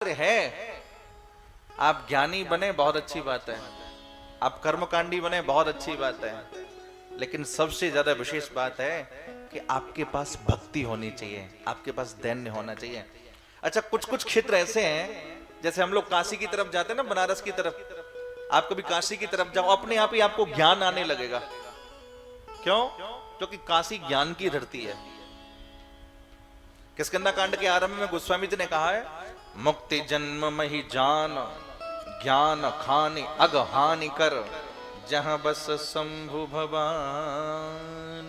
है। आप ज्ञानी बने बहुत अच्छी बात है, आप कर्मकांडी बने बहुत अच्छी बात है, लेकिन सबसे ज्यादा विशेष बात है कि आपके पास भक्ति होनी चाहिए, आपके पास दैन्य होना चाहिए। अच्छा, कुछ कुछ क्षेत्र ऐसे हैं, जैसे हम लोग काशी की तरफ जाते हैं ना, बनारस की तरफ, आप कभी काशी की तरफ जाओ, अपने आप ही आपको ज्ञान आने लगेगा। क्यों? क्योंकि काशी ज्ञान की धरती है। किष्किंधा कांड के आरंभ में गोस्वामी जी ने कहा है, मुक्ति जन्म मही जान, ज्ञान खानि अगहानि कर, जहां बस शंभु भवान,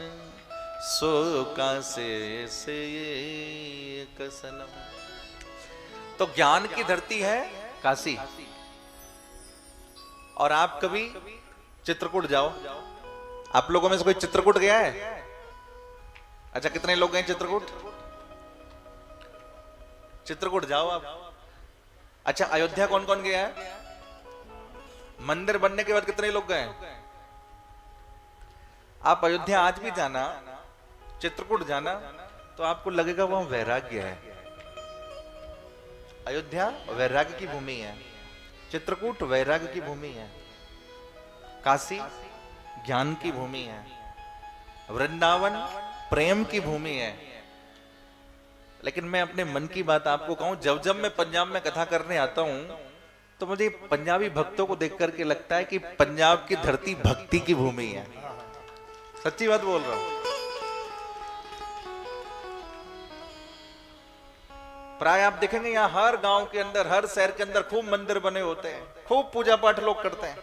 सो कासे से कसनम। तो ज्ञान की धरती है काशी। और आप कभी चित्रकूट जाओ, आप लोगों में से कोई चित्रकूट गया है? अच्छा, कितने लोग गए चित्रकूट? चित्रकूट जाओ आप। अच्छा, अयोध्या कौन कौन गया है? मंदिर बनने के बाद कितने लोग गए? आप अयोध्या आज भी जाना, चित्रकूट जाना, तो आपको लगेगा वहां वैराग्य है। अयोध्या वैराग्य की भूमि है, चित्रकूट वैराग्य की भूमि है, काशी ज्ञान की भूमि है, वृंदावन प्रेम की भूमि है। लेकिन मैं अपने मन की बात आपको कहूं, जब जब मैं पंजाब में कथा करने आता हूं तो मुझे पंजाबी भक्तों को देख करके लगता है कि पंजाब की धरती भक्ति की भूमि है। सच्ची बात बोल रहा हूं। प्राय आप देखेंगे यहां हर गांव के अंदर, हर शहर के अंदर खूब मंदिर बने होते हैं, खूब पूजा पाठ लोग करते हैं।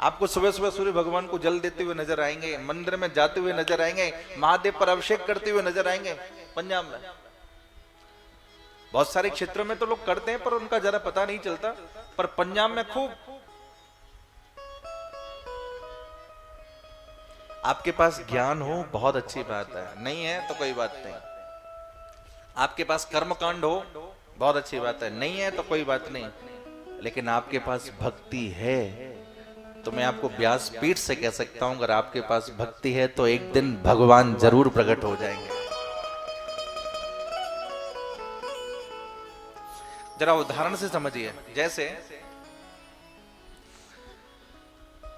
आपको सुबह सुबह सूर्य भगवान को जल देते हुए नजर आएंगे, मंदिर में जाते हुए नजर आएंगे, महादेव पर अभिषेक करते हुए नजर आएंगे। पंजाब में बहुत सारे क्षेत्रों में तो लोग करते हैं पर उनका जरा पता नहीं चलता, पर पंजाब में खूब। आपके पास ज्ञान हो बहुत अच्छी बात है, नहीं है तो कोई बात नहीं। आपके पास कर्मकांड हो बहुत अच्छी बात है, नहीं है तो कोई बात नहीं। लेकिन आपके पास भक्ति है तो मैं आपको व्यासपीठ से कह सकता हूं, अगर आपके पास भक्ति है तो एक दिन भगवान जरूर प्रकट हो जाएंगे। जरा उदाहरण से समझिए, जैसे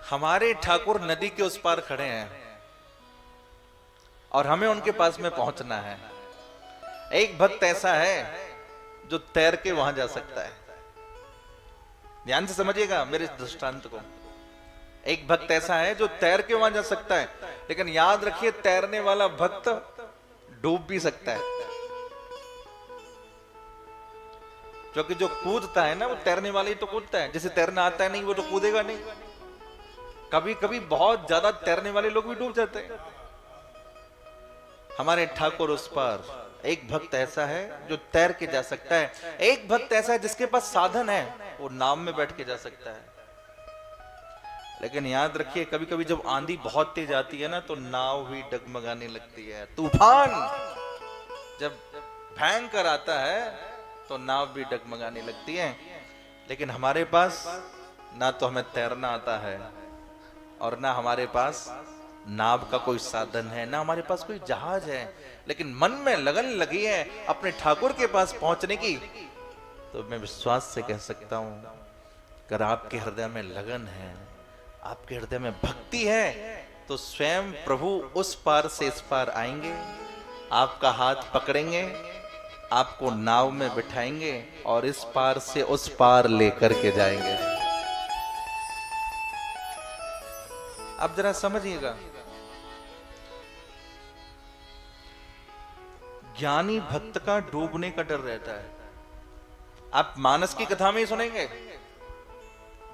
हमारे ठाकुर नदी के उस पार खड़े हैं और हमें उनके पास में पहुंचना है। एक भक्त ऐसा है जो तैर के वहां जा सकता है। ध्यान से समझिएगा मेरे दृष्टांत को। एक भक्त ऐसा है जो तैर के वहां जा सकता है, लेकिन याद रखिए तैरने वाला भक्त डूब भी सकता है, क्योंकि जो कूदता है ना वो तैरने वाला ही तो कूदता है, जिसे तैरना आता है नहीं वो तो कूदेगा नहीं। कभी कभी बहुत ज्यादा तैरने वाले लोग भी डूब जाते हैं। हमारे ठाकुर उस पार एक भक्त ऐसा है जो तैर के जा सकता है। एक भक्त ऐसा है जिसके पास साधन है, वो नाव में बैठ के जा सकता है। लेकिन याद रखिए कभी कभी जब आंधी बहुत तेज आती है ना तो नाव भी डगमगाने लगती है। तूफान जब भयंकर आता है तो नाव भी डगमगाने लगती है। लेकिन हमारे पास ना तो हमें तैरना आता है और ना हमारे पास नाव का कोई साधन है, ना हमारे पास कोई जहाज है, लेकिन मन में लगन लगी है अपने ठाकुर के पास पहुंचने की। तो मैं विश्वास से कह सकता हूं, अगर आपके हृदय में लगन है, आपके हृदय में भक्ति है, तो स्वयं प्रभु उस पार से इस पार आएंगे, आपका हाथ पकड़ेंगे, आपको नाव में बिठाएंगे और इस पार से उस पार लेकर के जाएंगे। अब जरा समझिएगा, ज्ञानी भक्त का डूबने का डर रहता है। आप मानस की कथा में ही सुनेंगे,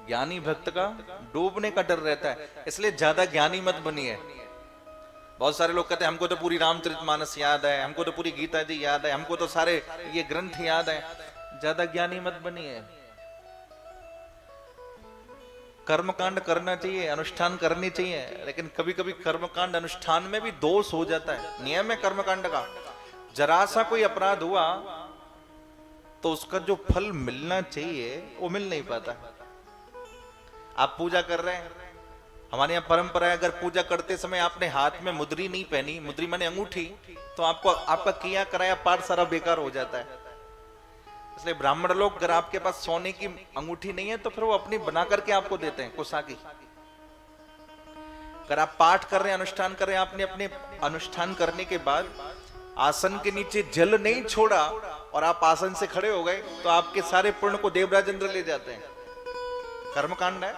ज्ञानी भक्त का डूबने का डर रहता है, इसलिए ज्यादा ज्ञानी मत बनिए। बहुत सारे लोग कहते हैं हमको तो पूरी रामचरितमानस याद है, हमको तो पूरी गीता जी याद है, हमको तो सारे ये ग्रंथ याद है। ज्यादा ज्ञानी मत बनिए। कर्मकांड करना चाहिए, अनुष्ठान करनी चाहिए, लेकिन कभी कभी कर्मकांड अनुष्ठान में भी दोष हो जाता है। नियम है कर्मकांड का, जरा सा कोई अपराध हुआ तो उसका जो फल मिलना चाहिए वो मिल नहीं पाता। आप पूजा कर रहे हैं, हमारे यहाँ परंपरा है, अगर पूजा करते समय आपने हाथ में मुद्री नहीं पहनी, मुद्री माने अंगूठी, तो आपको आपका किया कराया पाठ सारा बेकार हो जाता है। इसलिए ब्राह्मण लोग अगर आपके पास सोने की अंगूठी नहीं है तो फिर वो अपनी बना करके आपको देते हैं, कुसागी। अगर आप पाठ कर रहे हैं, अनुष्ठान कर रहे हैं, आपने अपने अनुष्ठान करने के बाद आसन के नीचे जल नहीं छोड़ा और आप आसन से खड़े हो गए तो आपके सारे पुण्य को देवराज इंद्र ले जाते हैं। कर्मकांड है।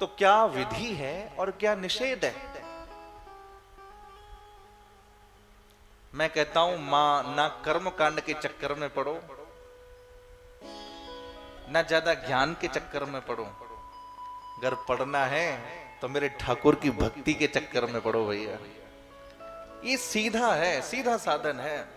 तो क्या विधि है और क्या निषेध है? मैं कहता हूं मां, ना कर्म कांड के चक्कर में पड़ो, ना ज्यादा ज्ञान के चक्कर में पड़ो। अगर पढ़ना है तो मेरे ठाकुर की भक्ति के चक्कर में पड़ो भैया। ये सीधा है, सीधा साधन है।